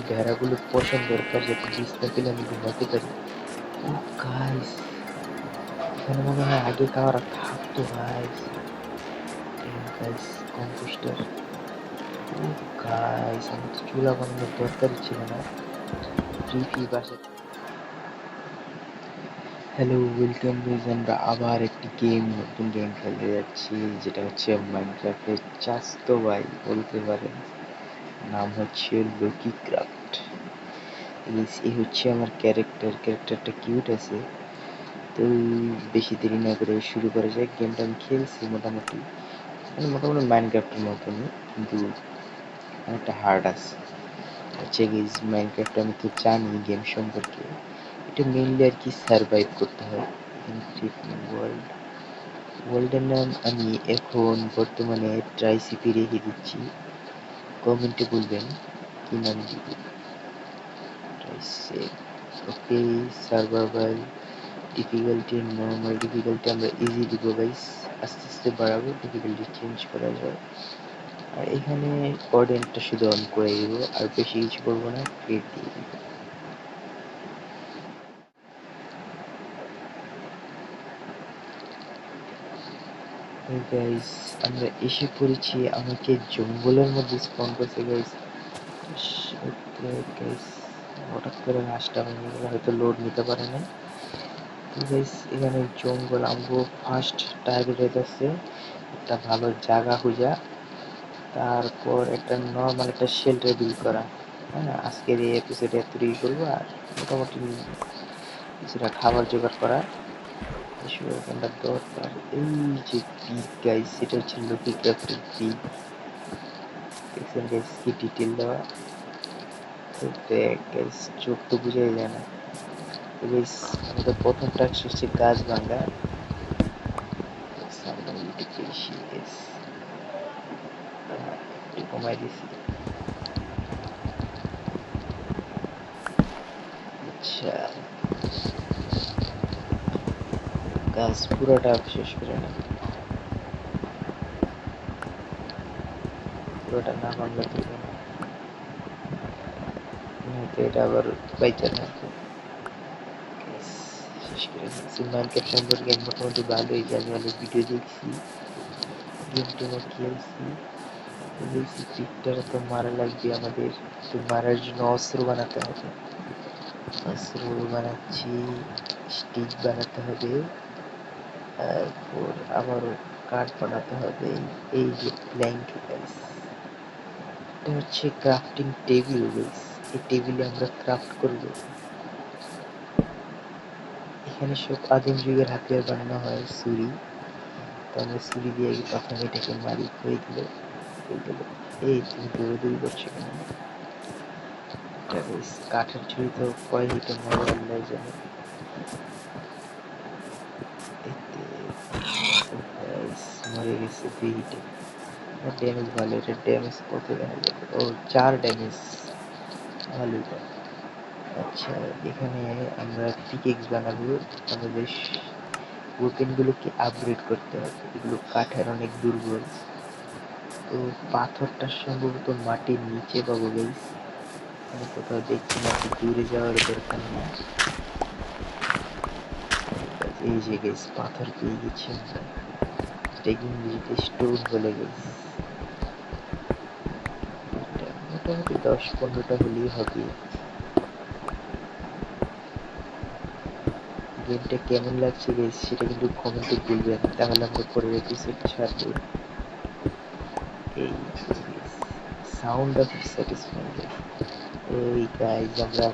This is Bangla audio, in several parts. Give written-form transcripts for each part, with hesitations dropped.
ভেড়াগুলো পোষণ দরকার যাতে বিছনা পেলে আমি ঘুমাতে পারি। ও গাইস, এখানে মনে হয় আগে কারা থাকতো গাইস। Guys composter. ও গাইস, আমার তো চুলা বানানোর দরকারই ছিল না। ফ্রি বাসা। হ্যালো, ওয়েলকাম গাইস, আমরা আবার একটি নতুন গেম খেলতে যাচ্ছি, যেটা হচ্ছে মাইনক্রাফটের চাস্তো ভাই বলতে পারেন। নাম হচ্ছে লকি ক্রাফট। এই হচ্ছে আমার ক্যারেক্টারটা কিউট আছে। তো বেশি দেরি না করে শুরু করা যায়। গেমটা আমি খেলছি মোটামুটি, মানে মোটামুটি মাইনক্রাফটের মতনই, কিন্তু অনেকটা হার্ড আছে। হচ্ছে গিজ মাইনক্রাফট আমি তো জানি গেম সম্পর্কে। এটা মেনলি আর কি সার্ভাইভ করতে হয়। ওয়ার্ল্ডের নাম আমি এখন বর্তমানে ট্রাইসিপি রেখে দিচ্ছি। কমেন্টে বলবেন কি নাম দিব। ট্রাইসেপ। ওকে, সার্ভাইভাল ডিফিকাল্টি নর্মাল ডিফিকাল্টি আমরা ইজি দিব গাইস, আস্তে আস্তে বাড়াবো, ডিফিকাল্টি চেঞ্জ করা যায়। আর এখানে কোঅর্ডিনেটটা শুধু অন করে দিব, আর বেশি কিছু করবো না, ক্রিয়েট দিয়ে দিব। গাইস আমরা এসে পড়েছি, আমাকে জঙ্গলের মধ্যে স্পন করছে গাইস। গাইস হঠাৎ করে ঘাসটা ভেঙে গেলে হয়তো লোড নিতে পারে না। তো গাইস এখানে জঙ্গল আমগো ফার্স্ট টার্গেট আছে একটা ভালো জায়গা খুঁজা, তারপর একটা নর্মাল একটা শেল্টার বিল্ড করা। হ্যাঁ, আজকের এই এপিসোডে এতটুকুই করবো। আর মোটামুটি কিছুটা খাবার জোগাড় করা, এসব এখানটা দরকার। এই যে পিক গাইস, সেটা হচ্ছে লকি ক্রাফটের পিক। দেখছেন গাইস কি ডিটেল দেওয়া। তো দেখ গাইস, চোখ তো বুঝাই যায় না। তো গাইস আমাদের প্রথম টাস্ক হচ্ছে গাছ ভাঙা। আমরা একটু বেশি গাইস একটু কমাই দিছি। আচ্ছা, গাছ পুরোটা শেষ করে না, পুরোটা না ভাঙলে তুলবে না, নয়তো এটা আবার বাইচা থাকবে। শেষ করে ফেলছি। মাইনক্রাফট সম্পর্কে মোটামুটি ভালোই জানি, অনেক ভিডিও দেখছি, গেম টেমও খেলছি। বলছি পিকটারে তো মারা লাগবে আমাদের, তো মারার জন্য অস্ত্র বানাতে হবে। অস্ত্র বানাচ্ছি, স্টিক বানাতে হবে, তারপর আবারও কাঠ বানাতে হবে। এই যে প্ল্যাঙ্ক গাইস, এটা হচ্ছে ক্রাফটিং টেবিল গাইস। এই টেবিলে আমরা ক্রাফট করব। এখানে সব আদিম যুগের হাতিয়ার বানানো হয়, ছুরি। তো আমরা ছুরি দিয়ে প্রথমে এটাকে মারি, হয়ে গেল হয়ে গেল। এই তুমি দৌড়াদৌড়ি করছো কেন? কাঠের ছুরি তো কয় হিটে মরে আল্লাহ জানে। মরে গেছে 2 হিটে। ড্যামেজ ভালো, এটা ড্যামেজ কত দেখা যাবে? ও 4 ড্যামেজ, ভালোই তো। আচ্ছা, এখানে আমরা পিকেক্স বানাবো। আমাদের ওয়েপেনগুলোকে আপগ্রেড করতে হবে, এগুলো কাঠের অনেক দুর্বল। তো পাথরটা সম্ভবত মাটির নিচে পাবো গাইস, আমি কোথাও দেখছি না, দূরে যাওয়ার দরকার নেই। এই যে গাইস পাথর পেয়ে গেছি আমরা, এটাকে ইংরেজিতে স্টোন বলে গাইস। মোটামুটি 10-15টা হলেই হবে। গেমটা কেমন লাগছে গাইস সেটা কিন্তু কমেন্টে বলবেন, তাহলে আমরা পরের এপিসোড ছাড়বো। এই সাউন্ড অফ স্যাটিসফাইং। এই গাইস আমরা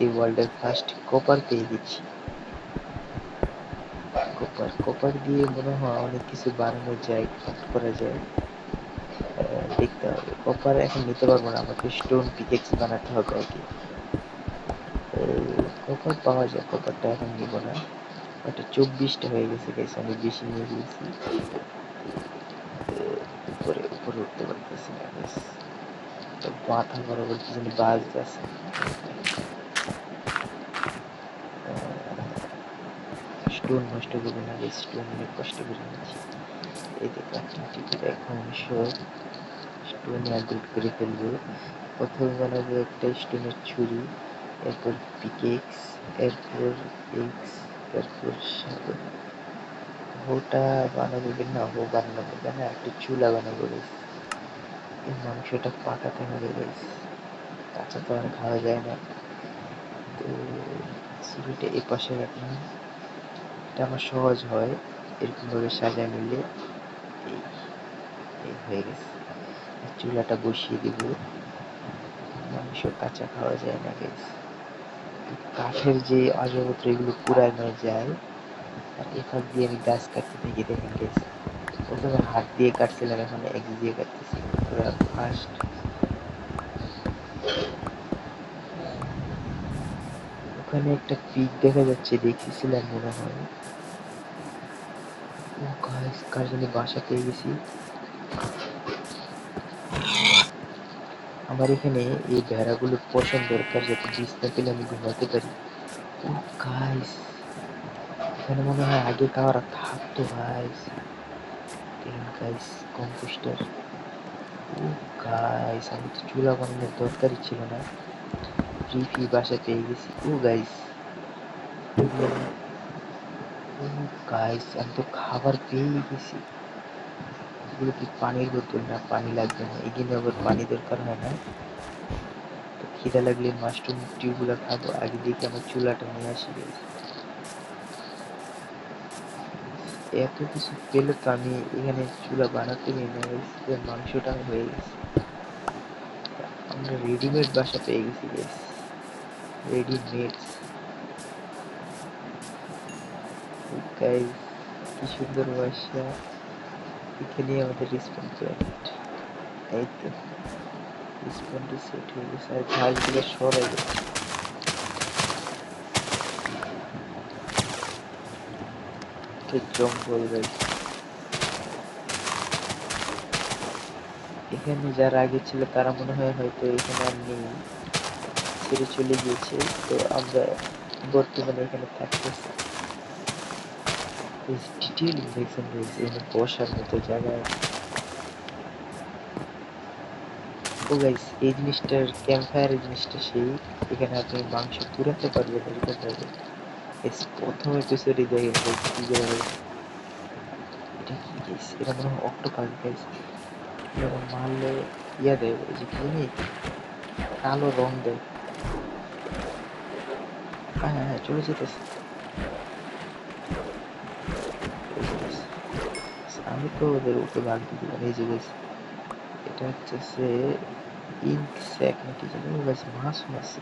এই ওয়ার্ল্ডের ফার্স্ট কপার পেয়ে গেছি। কপার দিয়ে মনে হয় অনেক কিছু বানানো যায়, ক্রাফট করা যায়। দেখতে হবে। কপার এখন নিতে পারবো না, আমাকে স্টোন পিকেক্স বানাতে হবে আগে। কপার পাওয়া যায়, কপারটা এখন নিব না। এটা 24টা হয়ে গেছে গাইস, আমি বেশি নিয়ে গেছি। উপরে উপরে উঠতে পারতেছি না গাইস, তো মাথা বরাবর কি জানি বাজতেছে। স্টোন নষ্ট করবো না গাইস, স্টোন অনেক কষ্ট করে নিচ্ছি। এই যে ক্রাফটিং টেবিল এখন সব স্টোন আপগ্রেড করে ফেলবো। প্রথমে বানাবো একটা স্টোনের ছুরি, এরপর পিকেক্স, এরপর এক্স, এরপর সাগর। ওটা বানাবো না, ও বানাবো না, একটা চুলা বানাবো গাইস। এই মাংসটা পাকাতে হবে গাইস, কাঁচা তো আর খাওয়া যায় না। তো ছুরিটা এ পাশে রাখলাম, এটা আমার সহজ হয় এরকম ভাবে সাজায় নিলে। এই এই হয়ে গেছে। চুলাটা বসিয়ে দিব, মাংস কাঁচা খাওয়া যায় না গাইস। কাঠের যে আসবাবপত্র এগুলো পুরানো যায়, আর এখান দিয়ে আমি গাছ কাটতে থাকি। দেখেন গাইস, প্রথমে হাত দিয়ে কাটছিলাম, এখন এক্স দিয়ে কাটতেছি পুরা ফাস্ট। ওখানে একটা পিক দেখা যাচ্ছে, দেখেছিলাম মনে হয়। ও গাইস, কার জানি বাসা পেয়ে গেছি। আমার এখানে এই ভেড়াগুলো পছন্দ দরকার, যাতে বিছনা পেলে আমি ঘুমাতে পারি। ও গাইস, এখানে মনে হয় আগে কারা থাকতো গাইস। দেখেন গাইস, কম্পোস্টার। ও গাইস, আমি তো চুলা বানানোর দরকারই ছিল না, ফ্রি বাসা পেয়ে গেছি। ও গাইস, ও গাইস, আমি তো খাবার পেয়ে গেছি। এগুলো কি পানির বোতল? না, পানি লাগবে না, এখানে আবার পানি দরকার হয় না। তো খিদা লাগলে মাশরুম টিউবগুলো খাবো। আগে দেখি আমার চুলাটা নিয়ে আসি guys। এত কিছু পেলে তো আমি এখানে চুলা বানাতে গিয়ে না guys, মাংসটা হয়ে গেছে। আমরা রেডিমেড বাসা পেয়ে গেছি গাইস, রেডিমেড। গাইস, কি সুন্দর বাসা, এখানে আমাদের রেসপন্স পয়েন্ট। এই তো রেসপন্স সেট হয়ে গেছে, আর ঘাসগুলো সরাই গেছে। জঙ্গল গাইস, এখানে যারা আগে ছিল তারা মনে হয় হয়তো এখানে আর নেই, ছেড়ে চলে গিয়েছে। তো আমরা বর্তমানে এখানে থাকতেছি। ডিটেইলিং দেখছেন গাইস, এখানে বসার মতো জায়গা আছে। ও গাইস, এই জিনিসটার ক্যাম্প ফায়ারের জিনিসটা সেই, এখানে আপনি মাংস পুরাতে পারবেন এরকম ভাবে। প্রথম এপিসোডে দেখেন গাইস কি জায়গা। এটা কি গাইস? এটা মনে হয় অক্টোপাস গাইস। যখন মারলে ইয়া দেয়, ওই যে কি জানি, কালো রং দেয়। হ্যাঁ হ্যাঁ হ্যাঁ, চলে যেতেছে। আমি তো ওদের উপরে ভাগ দিয়ে দিলাম। এই যে গাইস, এটা হচ্ছে সে ইঙ্ক স্যাক নাকি জানি। ও গাইস, মাছ মারছে,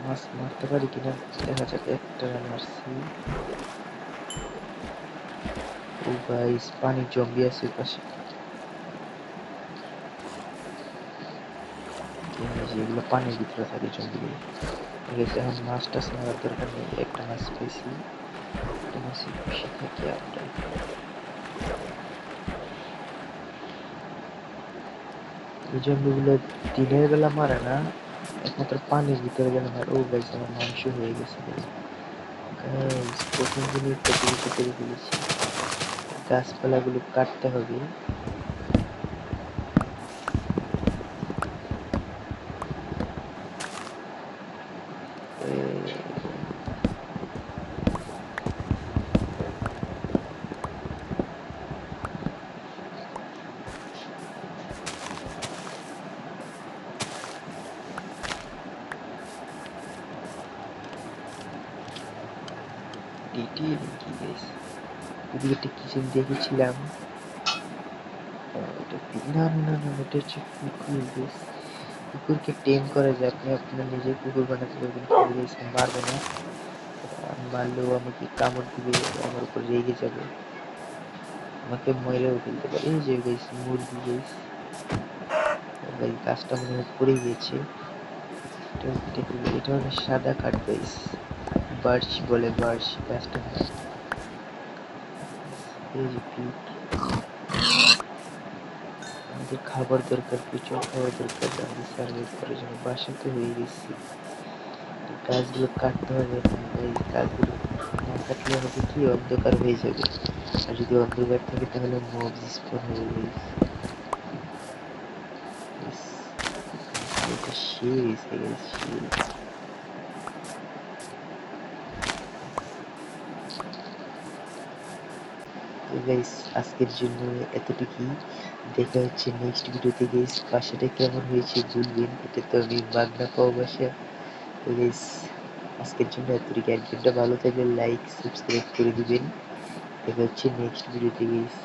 মাছ মারতে পারি কিনা দেখা যাক। একটা মারছি। ও গাইস, পানির জম্বি আছে ওই পাশে। এগুলো পানির ভিতরে থাকে জম্বিগুলো। ঠিক আছে, এখন মাছ টাছ মারার দরকার নেই, একটা মাছ পেয়েছি, একটা মাছে খুশি থাকি আমরা। এই জম্বিগুলো দিনের বেলা মারে না, একমাত্র পানির ভিতরে গেলে মারে। ও গাইস, আমার মাংস হয়ে গেছে গাইস। প্রথম দিনই কত কিছু করে ফেলেছি। গাছপালাগুলো কাটতে হবে। ডিটেইল কি গাইস, ওদিকে একটা কিচেন দেখেছিলাম। না না না না, এটা হচ্ছে কুকুর গাইস। কুকুরকে টেম করা যায়, আপনি আপনার নিজের কুকুর বানাতে পারবেন। গাইস, মারবো না, মারলেও আমাকে কামড় দিবে, আমার উপর রেগে যাবে, আমাকে মরেও ফেলতে পারে। এই যে গাইস, মুরগি গাইস। গাইস, গাছটা মনে হয় পড়ে গিয়েছে। এটা হলো সাদা কাঠ গাইস, বার্চ বলে, বার্চ গাছটা। এই যে পিক, আমাদের খাবার দরকার, প্রচুর খাবার দরকার আমাদের সার্ভাইভ করার জন্য। বাসা তো হয়ে গেছি, গাছগুলো কাটতে হবে না গাইস। গাছগুলো না কাটলে হবে কি, অন্ধকার হয়ে যাবে, আর যদি অন্ধকার থাকে তাহলে মব স্পন হবে গাইস। সে হয়েছে গাইস, তো গাইস আজকের জন্য এতটুকুই। দেখা হচ্ছে নেক্সট ভিডিওতে গাইস। বাসাটা কেমন হয়েছে বলবেন, এটা তো আমি মাগনা পাওয়া বাসা। তো গাইস আজকের জন্য এতটুকু। একজনটা ভালো থাকলে লাইক সাবস্ক্রাইব করে দিবেন। দেখা হচ্ছে নেক্সট ভিডিওতে গাইস।